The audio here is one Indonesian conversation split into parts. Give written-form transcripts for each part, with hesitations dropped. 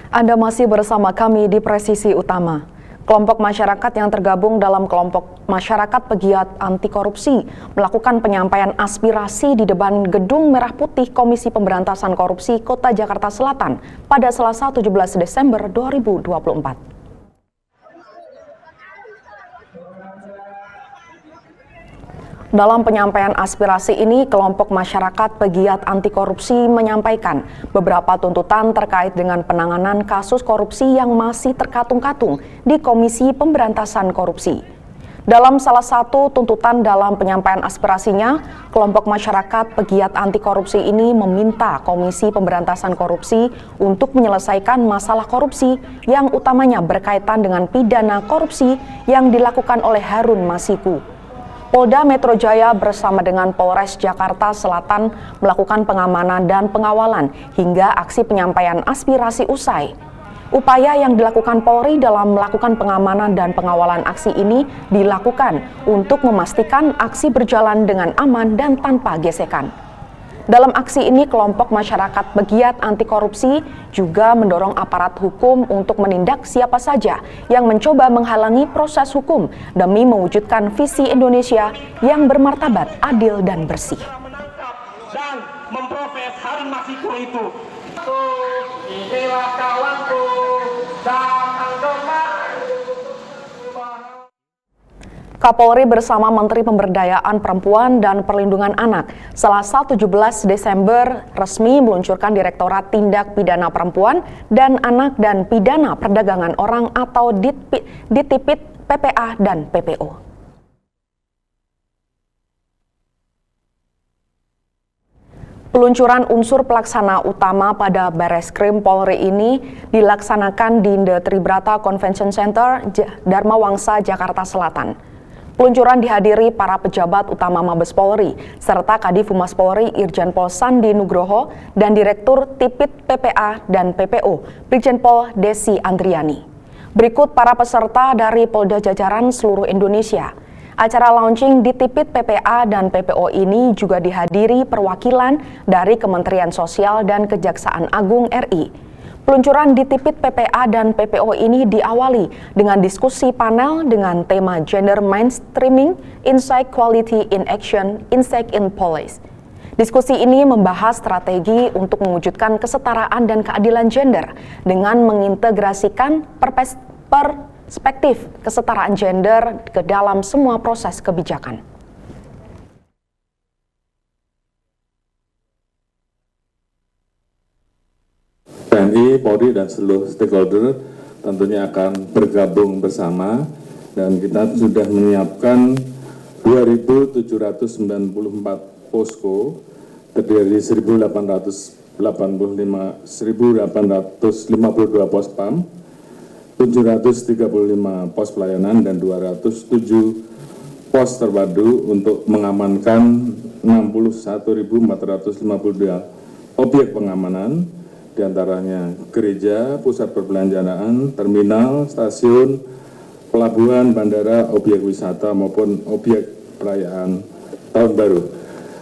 Anda masih bersama kami di Presisi Utama. Kelompok masyarakat yang tergabung dalam kelompok masyarakat pegiat anti korupsi melakukan penyampaian aspirasi di depan Gedung Merah Putih Komisi Pemberantasan Korupsi Kota Jakarta Selatan pada Selasa 17 Desember 2024. Dalam penyampaian aspirasi ini, kelompok masyarakat pegiat anti korupsi menyampaikan beberapa tuntutan terkait dengan penanganan kasus korupsi yang masih terkatung-katung di Komisi Pemberantasan Korupsi. Dalam salah satu tuntutan dalam penyampaian aspirasinya, kelompok masyarakat pegiat anti korupsi ini meminta Komisi Pemberantasan Korupsi untuk menyelesaikan masalah korupsi yang utamanya berkaitan dengan pidana korupsi yang dilakukan oleh Harun Masiku. Polda Metro Jaya bersama dengan Polres Jakarta Selatan melakukan pengamanan dan pengawalan hingga aksi penyampaian aspirasi usai. Upaya yang dilakukan Polri dalam melakukan pengamanan dan pengawalan aksi ini dilakukan untuk memastikan aksi berjalan dengan aman dan tanpa gesekan. Dalam aksi ini, kelompok masyarakat pegiat anti korupsi juga mendorong aparat hukum untuk menindak siapa saja yang mencoba menghalangi proses hukum demi mewujudkan visi Indonesia yang bermartabat, adil, dan bersih. Dan memproses Harun Masiku itu. Inilah kawanku dan Kapolri bersama Menteri Pemberdayaan Perempuan dan Perlindungan Anak Selasa 17 Desember resmi meluncurkan Direktorat Tindak Pidana Perempuan dan Anak dan Pidana Perdagangan Orang atau Ditipid PPA dan PPO. Peluncuran unsur pelaksana utama pada Bareskrim Polri ini dilaksanakan di The Tribrata Convention Center, Dharma Wangsa, Jakarta Selatan. Peluncuran dihadiri para pejabat utama Mabes Polri, serta Kadif Humas Polri Irjen Pol Sandi Nugroho dan Direktur Tipid PPA dan PPO, Brigjen Pol Desi Andriani. Berikut para peserta dari Polda jajaran seluruh Indonesia. Acara launching di Tipid PPA dan PPO ini juga dihadiri perwakilan dari Kementerian Sosial dan Kejaksaan Agung RI. Peluncuran di Tipid PPA dan PPO ini diawali dengan diskusi panel dengan tema Gender Mainstreaming, Insight Quality in Action, Insight in Policy. Diskusi ini membahas strategi untuk mewujudkan kesetaraan dan keadilan gender dengan mengintegrasikan perspektif kesetaraan gender ke dalam semua proses kebijakan. TNI, Polri, dan seluruh stakeholder tentunya akan bergabung bersama dan kita sudah menyiapkan 2.794 posko terdiri dari 1.852 pos PAM, 735 pos pelayanan, dan 207 pos terpadu untuk mengamankan 61.452 objek pengamanan, diantaranya gereja, pusat perbelanjaan, terminal, stasiun, pelabuhan, bandara, objek wisata maupun objek perayaan Tahun Baru.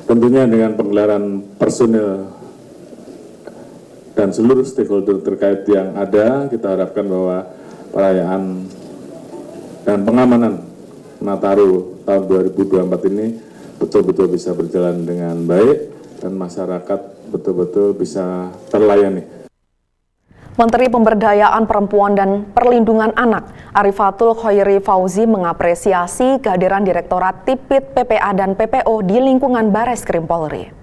Tentunya dengan penggelaran personil dan seluruh stakeholder terkait yang ada, kita harapkan bahwa perayaan dan pengamanan Nataru tahun 2024 ini betul-betul bisa berjalan dengan baik dan masyarakat betul-betul bisa terlayani. Menteri Pemberdayaan Perempuan dan Perlindungan Anak Arifatul Khoiri Fauzi mengapresiasi kehadiran Direktorat Tipid PPA dan PPO di lingkungan Bareskrim Polri.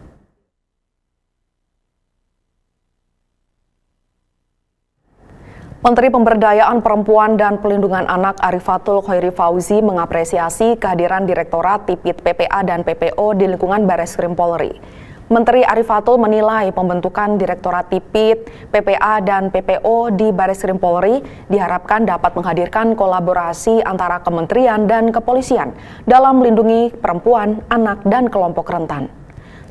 Menteri Pemberdayaan Perempuan dan Perlindungan Anak Arifatul Khoiri Fauzi mengapresiasi kehadiran Direktorat Tipid PPA dan PPO di lingkungan Bareskrim Polri. Menteri Arifatul menilai pembentukan Direktorat Tipid, PPA, dan PPO di Bareskrim Polri diharapkan dapat menghadirkan kolaborasi antara kementerian dan kepolisian dalam melindungi perempuan, anak, dan kelompok rentan.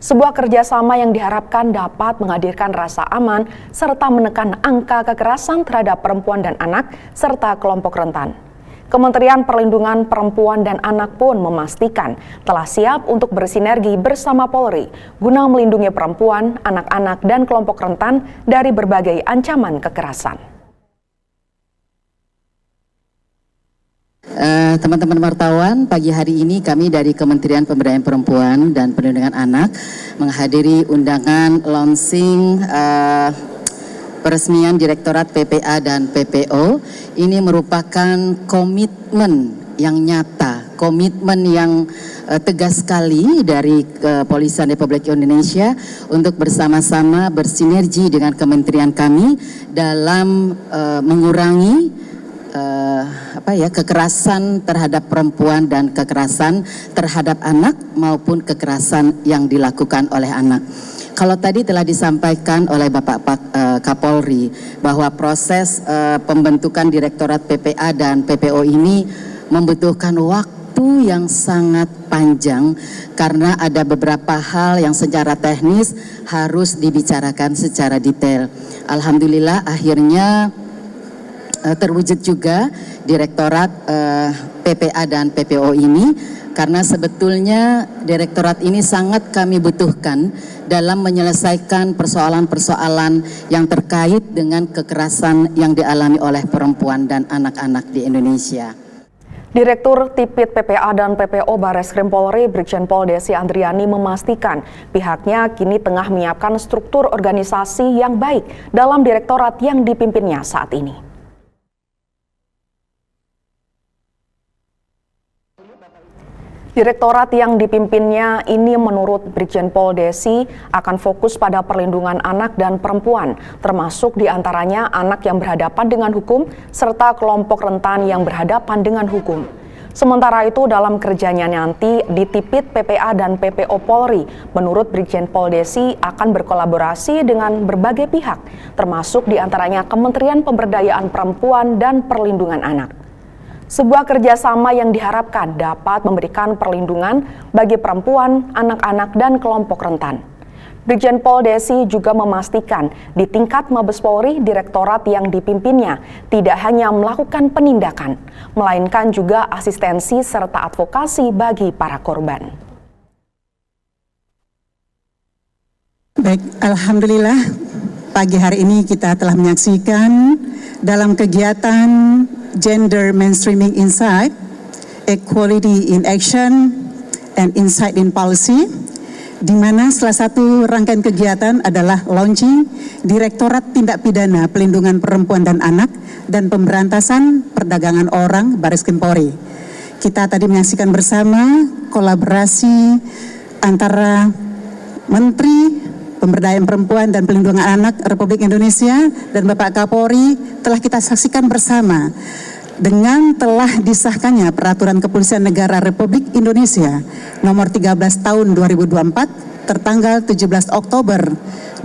Sebuah kerjasama yang diharapkan dapat menghadirkan rasa aman serta menekan angka kekerasan terhadap perempuan dan anak serta kelompok rentan. Kementerian Perlindungan Perempuan dan Anak pun memastikan telah siap untuk bersinergi bersama Polri guna melindungi perempuan, anak-anak, dan kelompok rentan dari berbagai ancaman kekerasan. Teman-teman wartawan, pagi hari ini kami dari Kementerian Pemberdayaan Perempuan dan Perlindungan Anak menghadiri undangan launching peresmian Direktorat PPA dan PPO. Ini merupakan komitmen yang nyata, komitmen yang tegas sekali dari Kepolisian Republik Indonesia untuk bersama-sama bersinergi dengan kementerian kami dalam mengurangi kekerasan terhadap perempuan dan kekerasan terhadap anak maupun kekerasan yang dilakukan oleh anak. Kalau tadi telah disampaikan oleh Bapak Kapolri bahwa proses pembentukan Direktorat PPA dan PPO ini membutuhkan waktu yang sangat panjang karena ada beberapa hal yang secara teknis harus dibicarakan secara detail. Alhamdulillah akhirnya terwujud juga Direktorat PPA dan PPO ini, karena sebetulnya Direktorat ini sangat kami butuhkan dalam menyelesaikan persoalan-persoalan yang terkait dengan kekerasan yang dialami oleh perempuan dan anak-anak di Indonesia. Direktur Tipit PPA dan PPO Barreskrim Polri Brigjen Pol Desi Andriani memastikan pihaknya kini tengah menyiapkan struktur organisasi yang baik dalam direktorat yang dipimpinnya saat ini. Direktorat yang dipimpinnya ini menurut Brigjen Pol Desi akan fokus pada perlindungan anak dan perempuan, termasuk diantaranya anak yang berhadapan dengan hukum serta kelompok rentan yang berhadapan dengan hukum. Sementara itu dalam kerjanya nanti di Tipit PPA dan PPO Polri, menurut Brigjen Pol Desi akan berkolaborasi dengan berbagai pihak, termasuk diantaranya Kementerian Pemberdayaan Perempuan dan Perlindungan Anak. Sebuah kerjasama yang diharapkan dapat memberikan perlindungan bagi perempuan, anak-anak, dan kelompok rentan. Brigjen Pol Desi juga memastikan di tingkat Mabes Polri, direktorat yang dipimpinnya tidak hanya melakukan penindakan, melainkan juga asistensi serta advokasi bagi para korban. Baik, alhamdulillah pagi hari ini kita telah menyaksikan dalam kegiatan Gender Mainstreaming Insight, Equality in Action, and Insight in Policy, di mana salah satu rangkaian kegiatan adalah launching Direktorat Tindak Pidana Pelindungan Perempuan dan Anak dan Pemberantasan Perdagangan Orang Barreskrim Polri. Kita tadi menyaksikan bersama kolaborasi antara Menteri Pemberdayaan Perempuan dan Pelindungan Anak Republik Indonesia dan Bapak Kapolri telah kita saksikan bersama dengan telah disahkannya Peraturan Kepolisian Negara Republik Indonesia nomor 13 tahun 2024 tertanggal 17 Oktober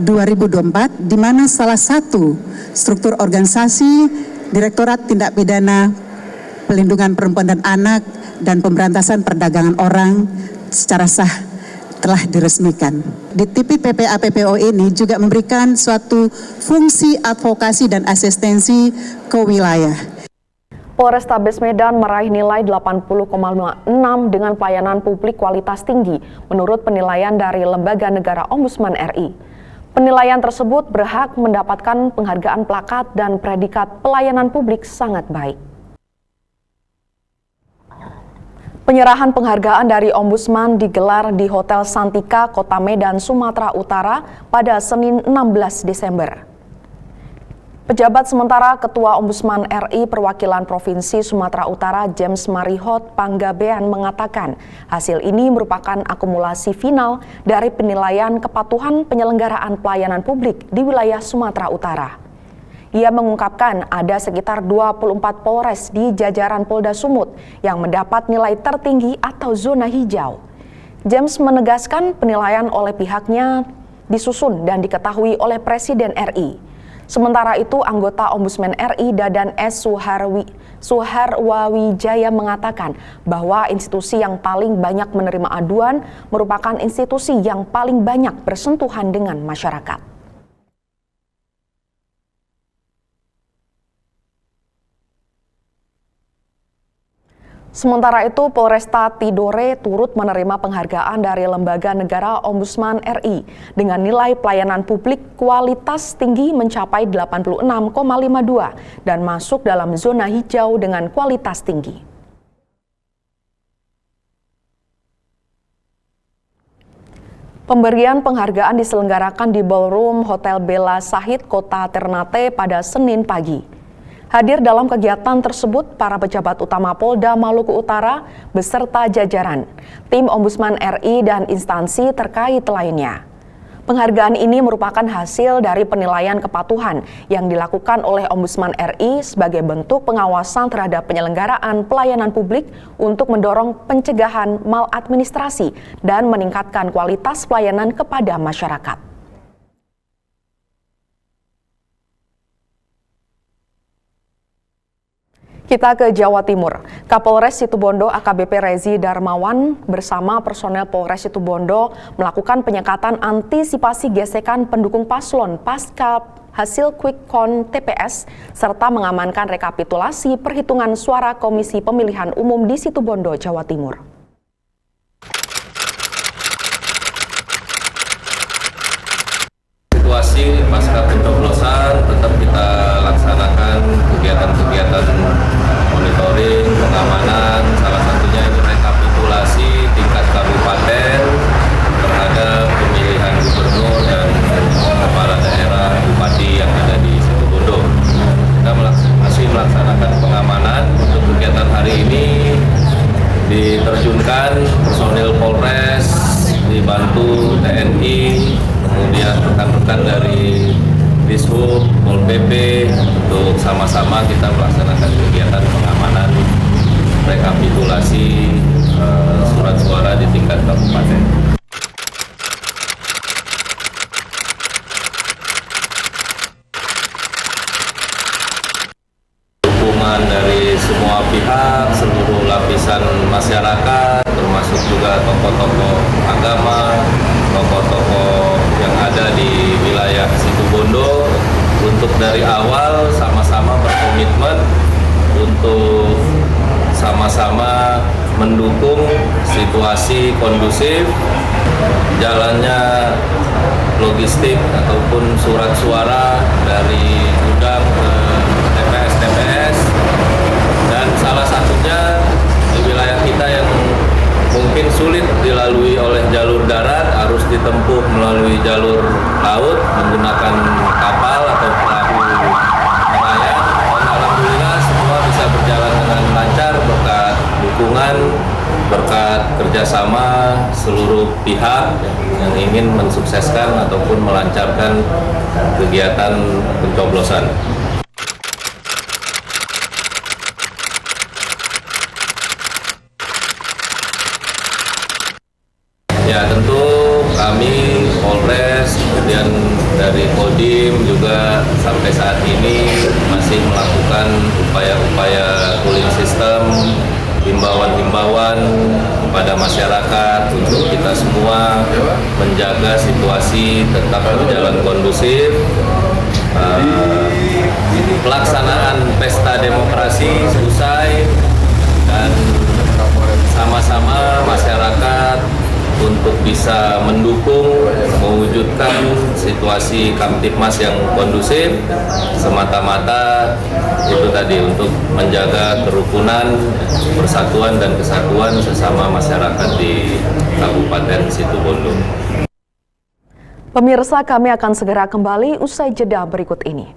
2024, di mana salah satu struktur organisasi Direktorat Tindak Pidana Pelindungan Perempuan dan Anak dan Pemberantasan Perdagangan Orang secara sah telah diresmikan. Di Tipit PPA PPO ini juga memberikan suatu fungsi advokasi dan asistensi ke wilayah. Polrestabes Medan meraih nilai 80,56 dengan pelayanan publik kualitas tinggi menurut penilaian dari Lembaga Negara Ombudsman RI. Penilaian tersebut berhak mendapatkan penghargaan plakat dan predikat pelayanan publik sangat baik. Penyerahan penghargaan dari Ombudsman digelar di Hotel Santika, Kota Medan, Sumatera Utara pada Senin 16 Desember. Pejabat sementara Ketua Ombudsman RI Perwakilan Provinsi Sumatera Utara James Marihot Panggabean mengatakan hasil ini merupakan akumulasi final dari penilaian kepatuhan penyelenggaraan pelayanan publik di wilayah Sumatera Utara. Ia mengungkapkan ada sekitar 24 Polres di jajaran Polda Sumut yang mendapat nilai tertinggi atau zona hijau. James menegaskan penilaian oleh pihaknya disusun dan diketahui oleh Presiden RI. Sementara itu, anggota Ombudsman RI Dadan S. Suharwawijaya mengatakan bahwa institusi yang paling banyak menerima aduan merupakan institusi yang paling banyak bersentuhan dengan masyarakat. Sementara itu, Polresta Tidore turut menerima penghargaan dari Lembaga Negara Ombudsman RI dengan nilai pelayanan publik kualitas tinggi mencapai 86,52 dan masuk dalam zona hijau dengan kualitas tinggi. Pemberian penghargaan diselenggarakan di Ballroom Hotel Bella Sahid, Kota Ternate pada Senin pagi. Hadir dalam kegiatan tersebut para pejabat utama Polda Maluku Utara beserta jajaran, tim Ombudsman RI dan instansi terkait lainnya. Penghargaan ini merupakan hasil dari penilaian kepatuhan yang dilakukan oleh Ombudsman RI sebagai bentuk pengawasan terhadap penyelenggaraan pelayanan publik untuk mendorong pencegahan maladministrasi dan meningkatkan kualitas pelayanan kepada masyarakat. Kita ke Jawa Timur. Kapolres Situbondo AKBP Rezi Darmawan bersama personel Polres Situbondo melakukan penyekatan antisipasi gesekan pendukung paslon pasca hasil quick count TPS serta mengamankan rekapitulasi perhitungan suara Komisi Pemilihan Umum di Situbondo, Jawa Timur. Situasi pasca pencoblosan tetap kita laksanakan kegiatan-kegiatan monitoring, pengamanan, salah satunya itu rekapitulasi tingkat kabupaten terhadap pemilihan gubernur dan kepala daerah bupati yang ada di Situbondo. Kita masih melaksanakan pengamanan. Untuk kegiatan hari ini diterjunkan personil Polres, dibantu TNI, kemudian rekan-rekan dari Dishub, Pol PP untuk sama-sama kita melaksanakan kegiatan pengamanan rekapitulasi surat suara di tingkat kabupaten. Dukungan dari semua pihak, seluruh lapisan masyarakat, termasuk juga tokoh-tokoh agama, tokoh-tokoh yang ada di wilayah Situbondo untuk dari awal sama-sama berkomitmen untuk sama-sama mendukung situasi kondusif, jalannya logistik ataupun surat suara dari gudang ke TPS, dan salah satunya di wilayah kita yang mungkin sulit dilalui oleh jalur darat harus ditempuh melalui jalur laut menggunakan kapal atau perahu nelayan. Dan alhamdulillah semua bisa berjalan dengan lancar berkat dukungan, berkat kerjasama seluruh pihak yang ingin mensukseskan ataupun melancarkan kegiatan pencoblosan. Ya, tentu kami Polres, kemudian dari Kodim juga sampai saat ini masih melakukan upaya-upaya cooling system, himbauan-himbauan kepada masyarakat untuk kita semua menjaga situasi tetap berjalan kondusif. Pelaksanaan pesta demokrasi usai dan sama-sama masyarakat untuk bisa mendukung mewujudkan situasi Kamtipmas yang kondusif, semata-mata itu tadi untuk menjaga kerukunan, persatuan dan kesatuan sesama masyarakat di Kabupaten Situbondo. Pemirsa, kami akan segera kembali usai jeda berikut ini.